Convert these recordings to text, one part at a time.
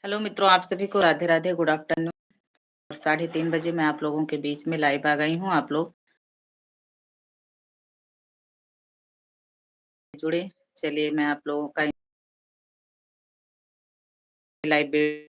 Hello मित्रों, आप सभी को राधे राधे, गुड आफ्टरनून। और 3:30 बजे मैं आप लोगों के बीच में लाइव आ गई हूँ। आप लोग जुड़े। चलिए मैं आप लोगों का लाइव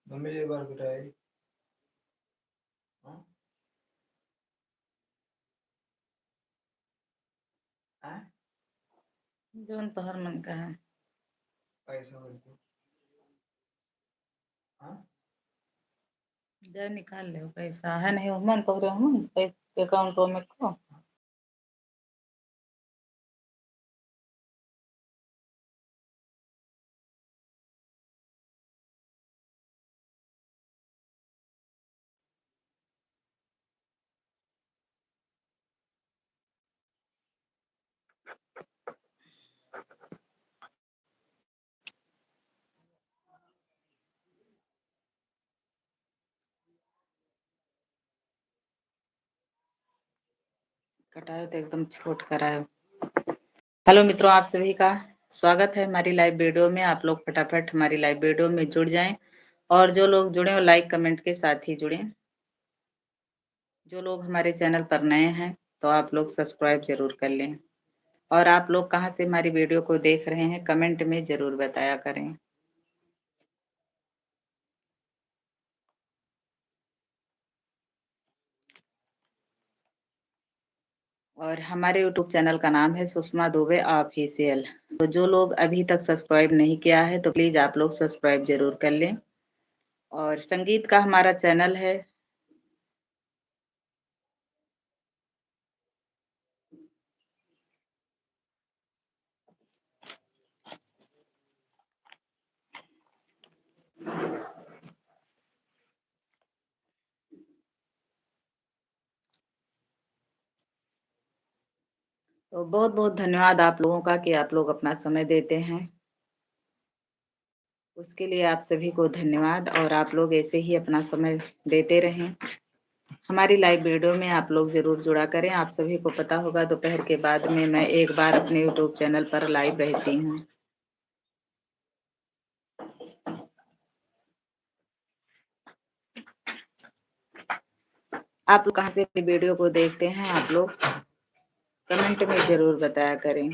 मम्मी एक बार बताई। हाँ? हाँ? जो तोहर मन का है। पैसा हो तो हाँ? जा निकाल ले पैसा है नहीं मन तोहरे हम अकाउंट में को कटायो तो एकदम छोट करायो। हेलो मित्रों, आप सभी का स्वागत है हमारी लाइव वीडियो में। आप लोग फटाफट हमारी लाइव वीडियो में जुड़ जाएं और जो लोग जुड़े हो लाइक कमेंट के साथ ही जुड़े। जो लोग हमारे चैनल पर नए हैं तो आप लोग सब्सक्राइब जरूर कर लें। और आप लोग कहाँ से हमारी वीडियो को देख रहे हैं कमेंट में जरूर बताया करें। और हमारे यूट्यूब चैनल का नाम है सुषमा दुबे ऑफिशियल। तो जो लोग अभी तक सब्सक्राइब नहीं किया है तो प्लीज आप लोग सब्सक्राइब जरूर कर लें। और संगीत का हमारा चैनल है। तो बहुत बहुत धन्यवाद आप लोगों का कि आप लोग अपना समय देते हैं। उसके लिए आप सभी को धन्यवाद और आप लोग ऐसे ही अपना समय देते रहें। हमारी लाइव वीडियो में आप लोग जरूर जुड़ा करें। आप सभी को पता होगा दोपहर के बाद में मैं एक बार अपने यूट्यूब चैनल पर लाइव रहती हूँ। आप लोग कहाँ से वीडियो को देखते हैं आप लोग कमेंट में जरूर बताया करें।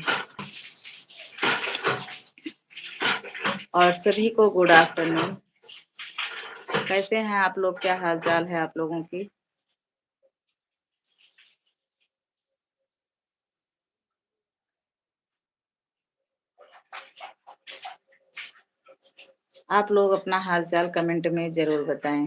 और सभी को गुड आफ्टरनून। कैसे हैं आप लोग, क्या हाल चाल है आप लोगों की। आप लोग अपना हाल चाल कमेंट में जरूर बताएं।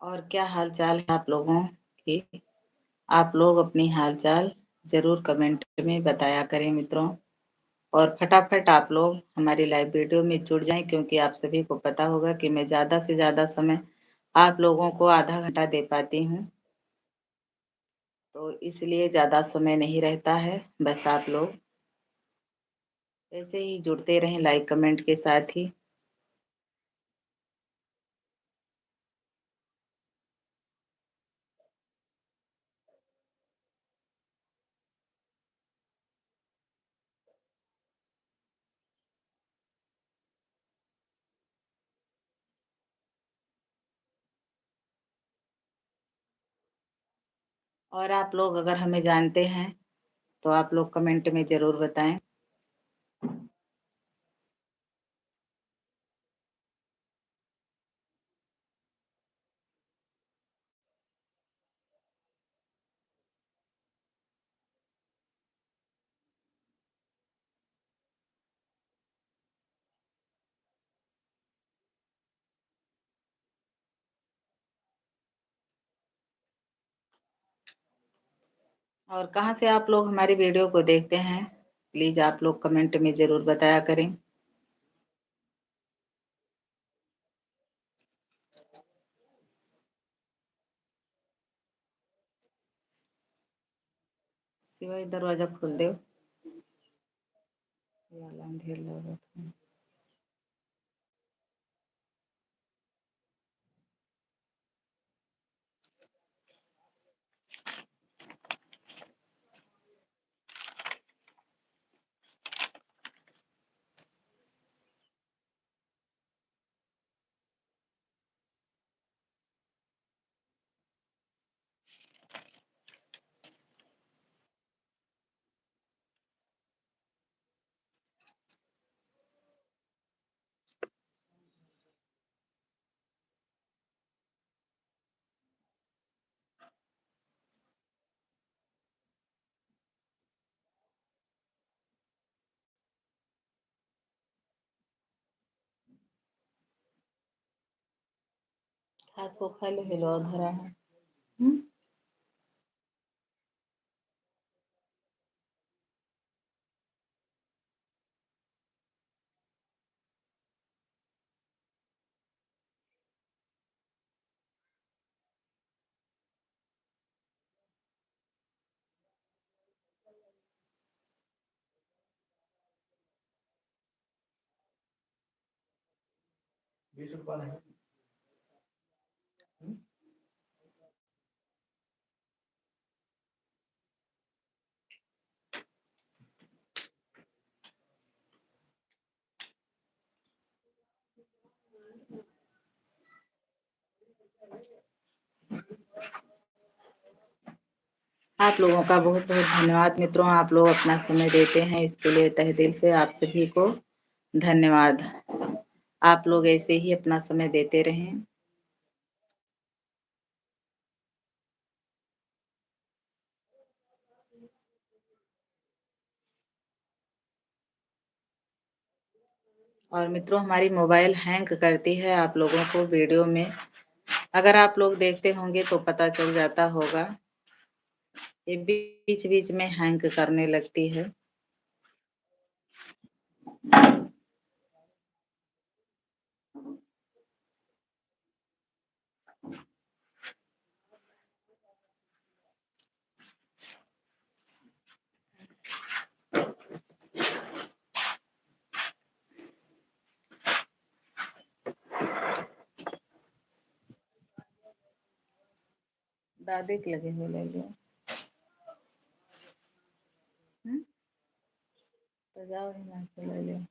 और क्या हाल चाल है आप लोगों की? आप लोग अपनी हाल चाल जरूर कमेंट में बताया करें मित्रों। और फटाफट आप लोग हमारी लाइव वीडियो में जुड़ जाएं, क्योंकि आप सभी को पता होगा कि मैं ज़्यादा से ज़्यादा समय आप लोगों को आधा घंटा दे पाती हूँ, तो इसलिए ज़्यादा समय नहीं रहता है। बस आप लोग ऐसे ही जुड़ते रहें लाइक कमेंट के साथ ही। और आप लोग अगर हमें जानते हैं तो आप लोग कमेंट में ज़रूर बताएं। और कहाँ से आप लोग हमारी वीडियो को देखते हैं, प्लीज़ आप लोग कमेंट में ज़रूर बताया करें। सिवाय दरवाजा खोल दो। अंधेर लगा था। हाथ को खाली हिलो धरा है। ₹20 नहीं। आप लोगों का बहुत बहुत धन्यवाद मित्रों। आप लोग अपना समय देते हैं, इसके लिए तहे दिल से आप सभी को धन्यवाद। आप लोग ऐसे ही अपना समय देते रहें। और मित्रों, हमारी मोबाइल हैंग करती है आप लोगों को वीडियो में। अगर आप लोग देखते होंगे तो पता चल जाता होगा, ये बीच बीच में हैंग करने लगती है। दादी के लगे हुए ले लो। तो जाओ यहाँ से ले लो।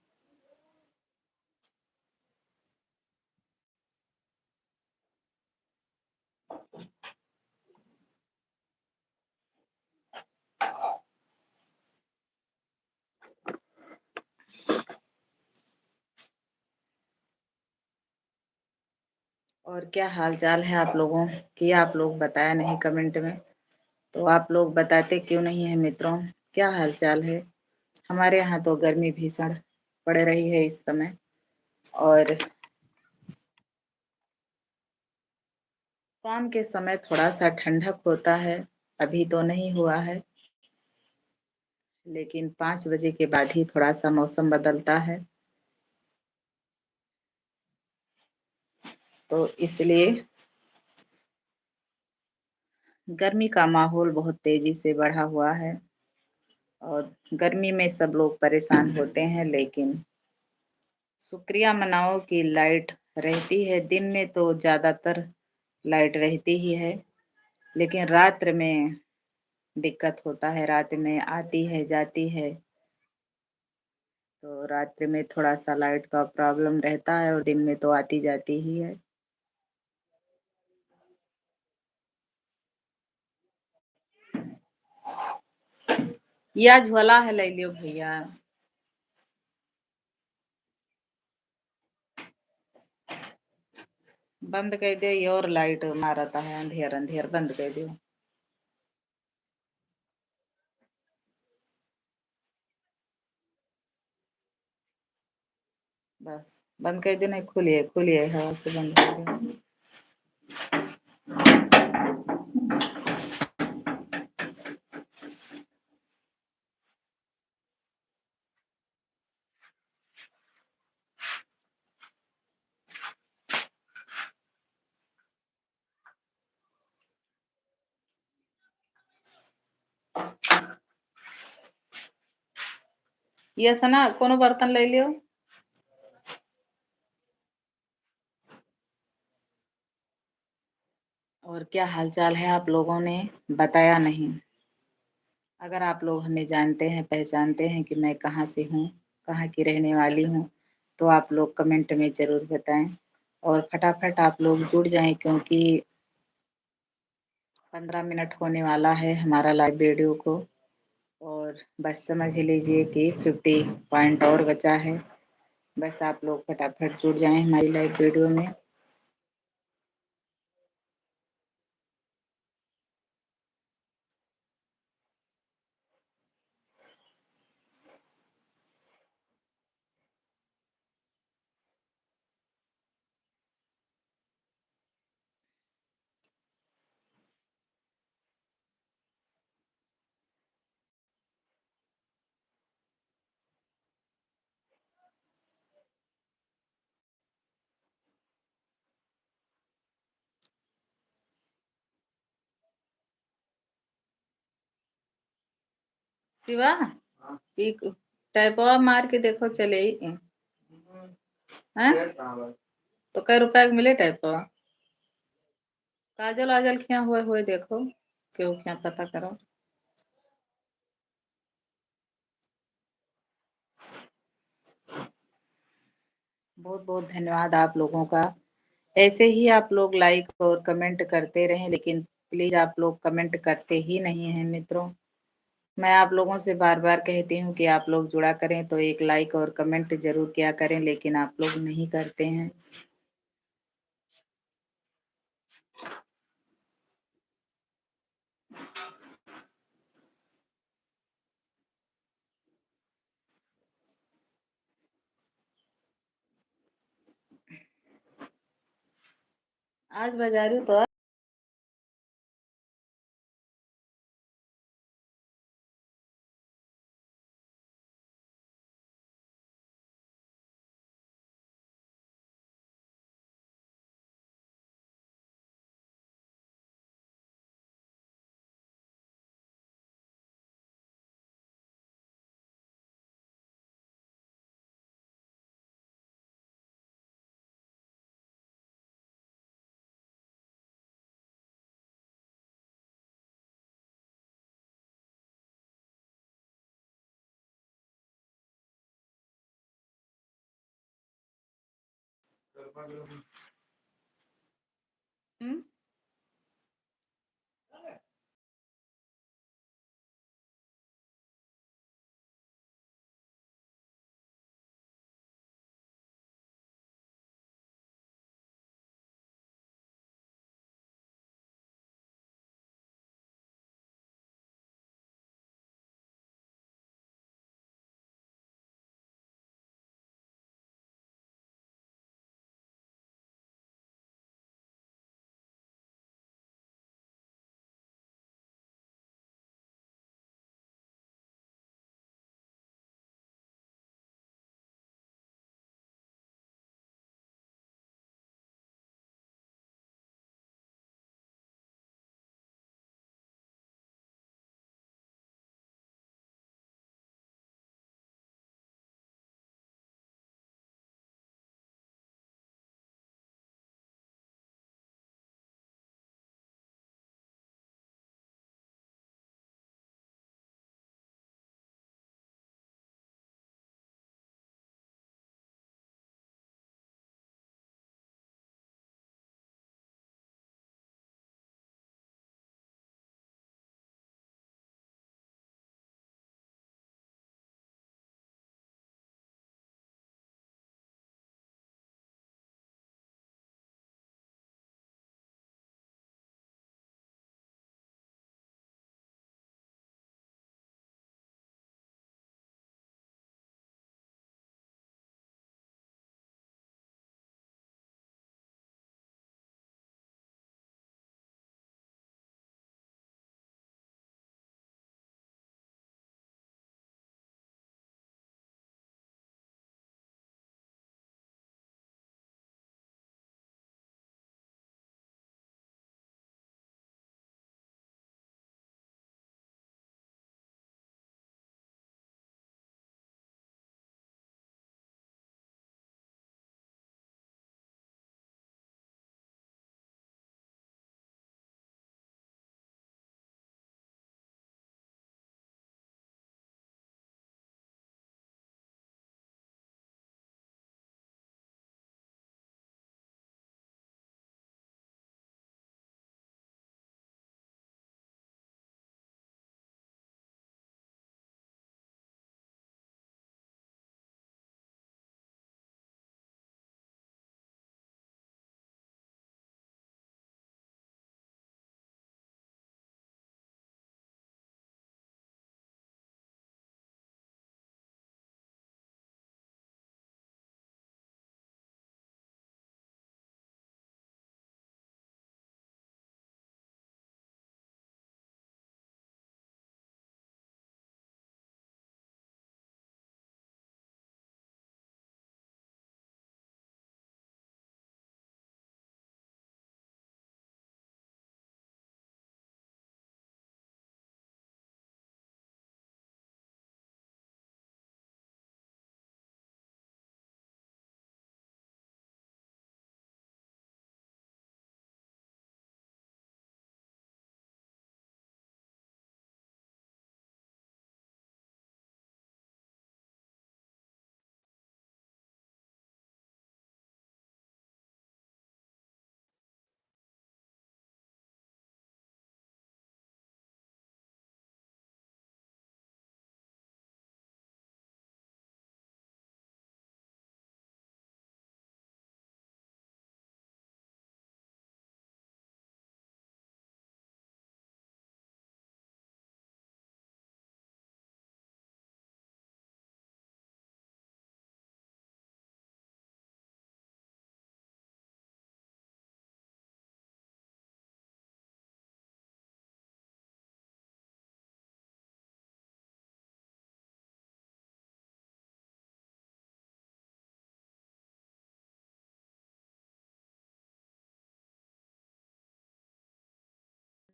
और क्या हाल चाल है आप लोगों की? आप लोग बताया नहीं कमेंट में, तो आप लोग बताते क्यों नहीं है मित्रों? क्या हाल चाल है? हमारे यहाँ तो गर्मी भीषण पड़ रही है इस समय। और शाम के समय थोड़ा सा ठंडक होता है, अभी तो नहीं हुआ है, लेकिन 5 बजे के बाद ही थोड़ा सा मौसम बदलता है। तो इसलिए गर्मी का माहौल बहुत तेजी से बढ़ा हुआ है और गर्मी में सब लोग परेशान होते हैं। लेकिन शुक्रिया मनाओ कि लाइट रहती है। दिन में तो ज़्यादातर लाइट रहती ही है, लेकिन रात्र में दिक्कत होता है। रात में आती है जाती है, तो रात्रि में थोड़ा सा लाइट का प्रॉब्लम रहता है और दिन में तो आती जाती ही है। या झोला है, ले लियो भैया। बंद कर दे, ये और लाइट मारता है, अंधेर अंधेर बंद कर दो। बस बंद कर दो, नहीं खुलिए खुलिए, हवा से बंद कर दो। ये सना कोनो बर्तन ले लियो। और क्या हालचाल है आप लोगों ने बताया नहीं। अगर आप लोग हमें जानते हैं पहचानते हैं कि मैं कहाँ से हूँ, कहाँ की रहने वाली हूँ, तो आप लोग कमेंट में ज़रूर बताएं और फटाफट आप लोग जुड़ जाएं, क्योंकि 15 मिनट होने वाला है हमारा लाइव वीडियो को। और बस समझ लीजिए कि 50 पॉइंट और बचा है। बस आप लोग फटाफट जुड़ जाएं हमारी लाइव वीडियो में। शिवा, टैपवा मार के देखो चले ही। हैं? तो कै रुपया के मिले टैपवा? काजल आजल क्या हुए हुए देखो, क्यों क्या पता करो। बहुत बहुत धन्यवाद आप लोगों का। ऐसे ही आप लोग लाइक और कमेंट करते रहें, लेकिन प्लीज आप लोग कमेंट करते ही नहीं हैं मित्रों। मैं आप लोगों से बार बार कहती हूँ कि आप लोग जुड़ा करें, तो एक लाइक और कमेंट जरूर किया करें, लेकिन आप लोग नहीं करते हैं। आज बाजारी तो हम्म?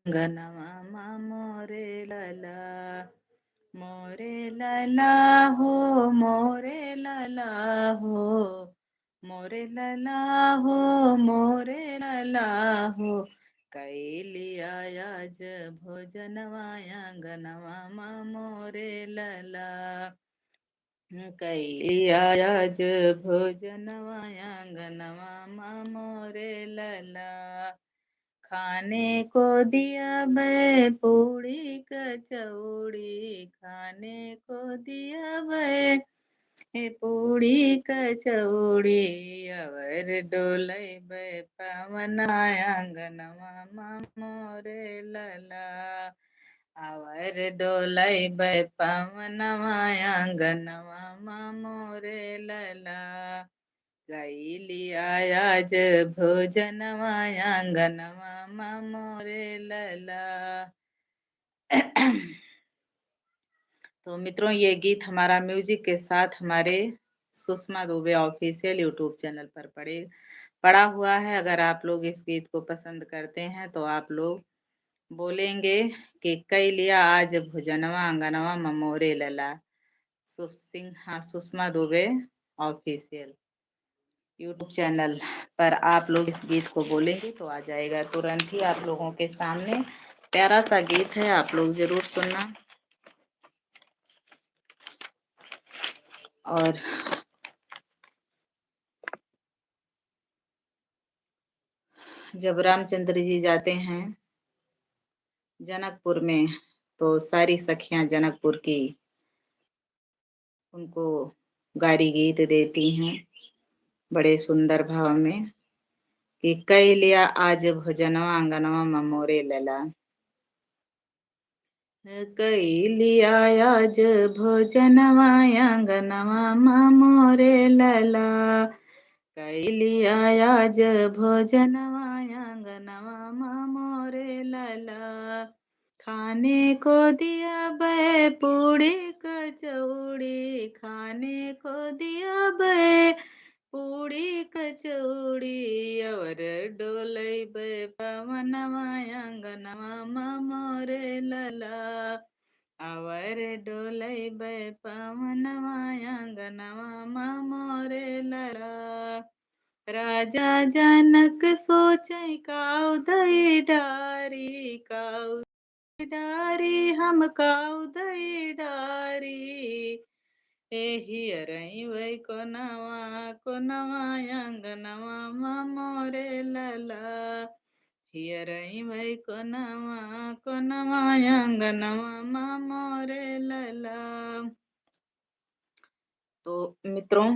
गनवा मोरे लला, मोरे लला हो, मोरे लला हो, मोरे लला हो, मोरे लला हो, कैलिया आज भोजनवा आंगनवा मोरे लला। कैलिया आज भोजनवा आंगनवा मोरे लला। खाने को दिया बै पूड़ी कचौड़ी, खाने को दिया बै पूड़ी कचौड़ी। अवर डोलै बै पवना आंगनवा मोरे लला। अवर डोलै बै पवनवा आंगनवा मोरे लला। गईलिया आज भोजनवा आंगनवा मोरे लला। तो मित्रों, ये गीत हमारा म्यूजिक के साथ हमारे Sushma Dubey official YouTube channel पर पड़ा हुआ है। अगर आप लोग इस गीत को पसंद करते हैं तो आप लोग बोलेंगे कि कई लिया आज भोजनवा आंगनवा ममोरे लला। Sushma Dubey official YouTube channel पर आप लोग इस गीत को बोलेंगे तो आ जाएगा तुरंत ही आप लोगों के सामने। प्यारा सा गीत है, आप लोग जरूर सुनना। और जब रामचंद्र जी जाते हैं जनकपुर में, तो सारी सखियां जनकपुर की उनको गारी गीत देती हैं बड़े सुंदर भाव में कि कई लिया आज भोजनवा आंगनवा ममोरे लला। कई लिया आज भोजनवा आंगनवा ममोरे लला। कई लिया आज भोजनवा आंगनवा ममोरे लला। खाने को दिया बै पूड़ी कचौड़ी, खाने को दिया बै पूड़ी कचौड़ी। और डोलै बै पवनवा आंगनवा मोरे लला। और डोलै बै पवनवा आंगनवा मोरे लला। राजा जनक सोचै काऊ दई डारी, काऊ डारी हम काऊ दई डारी। एही अरई वै कोनवा कोनवा आंगनवा मोरे लला। हियरई वै कोनवा कोनवा आंगनवा मोरे लला। तो मित्रों,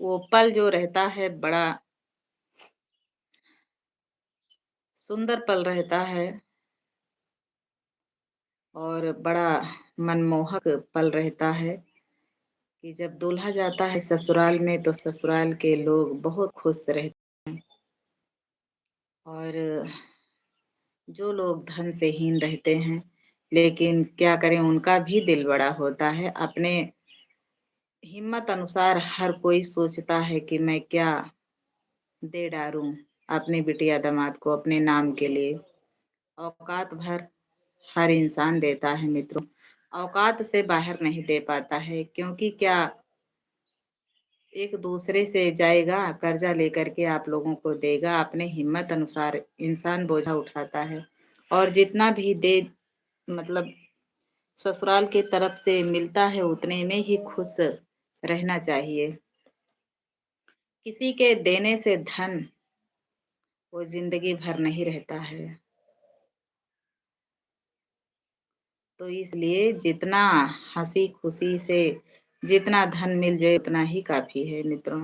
वो पल जो रहता है बड़ा सुंदर पल रहता है और बड़ा मनमोहक पल रहता है कि जब दूल्हा जाता है ससुराल में तो ससुराल के लोग बहुत खुश रहते हैं। और जो लोग धन से हीन रहते हैं, लेकिन क्या करें, उनका भी दिल बड़ा होता है। अपने हिम्मत अनुसार हर कोई सोचता है कि मैं क्या दे डालूं अपनी बिटिया दामाद को अपने नाम के लिए। औकात भर हर इंसान देता है मित्रों, औकात से बाहर नहीं दे पाता है। क्योंकि क्या एक दूसरे से जाएगा कर्जा लेकर के आप लोगों को देगा। अपने हिम्मत अनुसार इंसान बोझा उठाता है और जितना भी दे मतलब ससुराल के तरफ से मिलता है उतने में ही खुश रहना चाहिए। किसी के देने से धन वो जिंदगी भर नहीं रहता है। तो इसलिए जितना हंसी खुशी से जितना धन मिल जाए उतना ही काफी है मित्रों।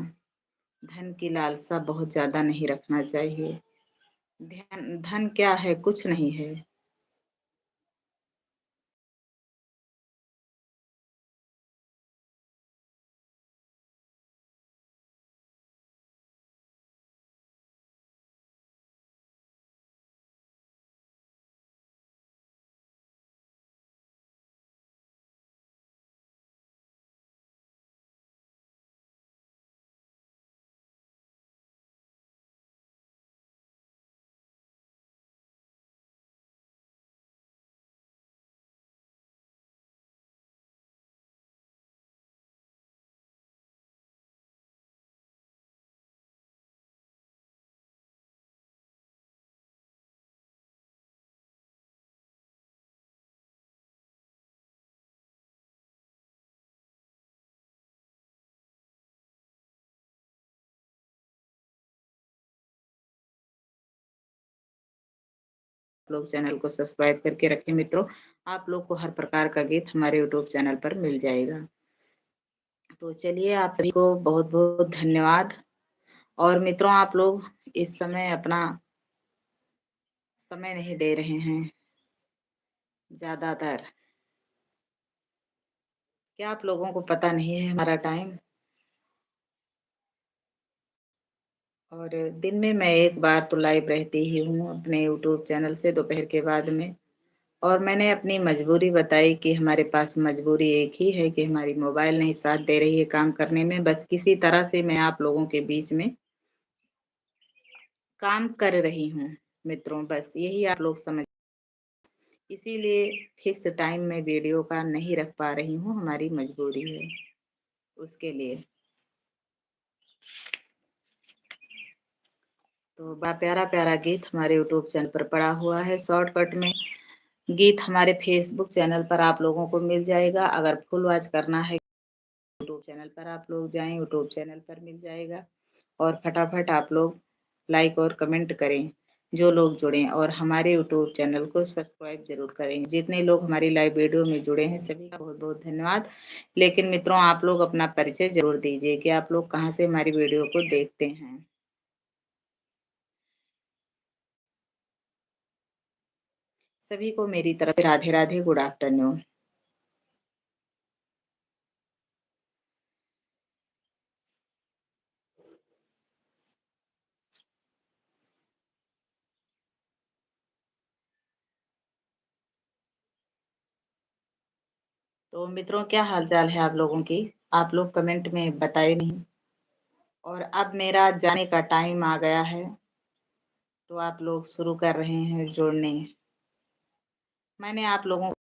धन की लालसा बहुत ज्यादा नहीं रखना चाहिए। धन धन क्या है, कुछ नहीं है। लोग चैनल को सब्सक्राइब करके रखें मित्रों। आप लोग को हर प्रकार का गीत हमारे यूट्यूब चैनल पर मिल जाएगा। तो चलिए, आप सभी को बहुत बहुत धन्यवाद। और मित्रों, आप लोग इस समय अपना समय नहीं दे रहे हैं ज्यादातर। क्या आप लोगों को पता नहीं है हमारा टाइम? और दिन में मैं एक बार तो लाइव रहती ही हूँ अपने यूट्यूब चैनल से, दोपहर के बाद में। और मैंने अपनी मजबूरी बताई कि हमारे पास मजबूरी एक ही है कि हमारी मोबाइल नहीं साथ दे रही है काम करने में। बस किसी तरह से मैं आप लोगों के बीच में काम कर रही हूँ मित्रों, बस यही आप लोग समझ। इसीलिए फिक्स टाइम में वीडियो का नहीं रख पा रही हूँ, हमारी मजबूरी है उसके लिए। तो बड़ा प्यारा प्यारा गीत हमारे यूट्यूब चैनल पर पड़ा हुआ है। शॉर्टकट में गीत हमारे फेसबुक चैनल पर आप लोगों को मिल जाएगा। अगर फुल वॉच करना है यूट्यूब चैनल पर आप लोग जाएं, यूट्यूब चैनल पर मिल जाएगा। और फटाफट आप लोग लाइक और कमेंट करें जो लोग जुड़े, और हमारे यूट्यूब चैनल को सब्सक्राइब जरूर करें। जितने लोग हमारी लाइव वीडियो में जुड़े हैं सभी का बहुत बहुत धन्यवाद। लेकिन मित्रों, आप लोग अपना परिचय जरूर दीजिए कि आप लोग कहाँ से हमारी वीडियो को देखते हैं। सभी को मेरी तरफ से राधे राधे, गुड आफ्टरनून। तो मित्रों, क्या हालचाल है आप लोगों की? आप लोग कमेंट में बताए नहीं। और अब मेरा जाने का टाइम आ गया है, तो आप लोग शुरू कर रहे हैं जोड़ने। मैंने आप लोगों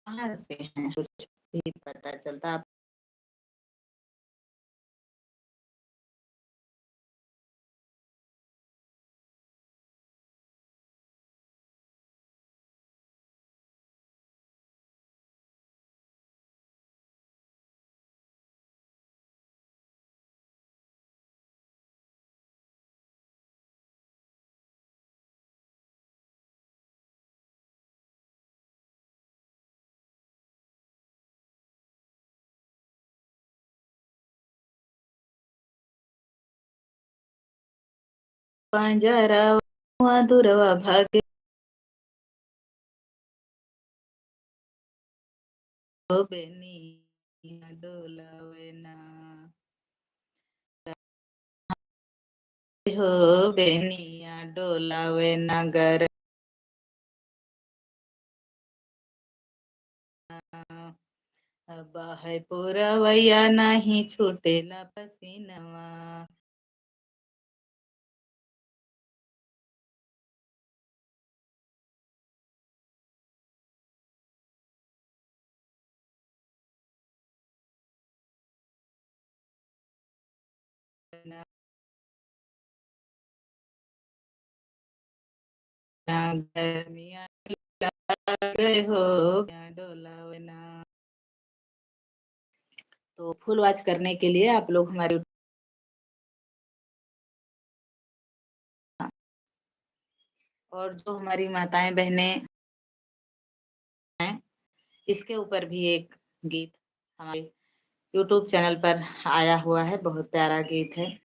कहाँ से हैं कुछ भी पता चलता। पंजरा दुरवा भाग्य बेनिया डोलावे ना हो, बेनिया डोलावे नगर। है पुरवैया नहीं छूटेला पसीनवा। गर्मिया गए हो डोलावे ना। तो फुल वॉच करने के लिए आप लोग हमारे, और जो हमारी माताएं बहनें हैं, इसके ऊपर भी एक गीत हमारे यूट्यूब चैनल पर आया हुआ है, बहुत प्यारा गीत है।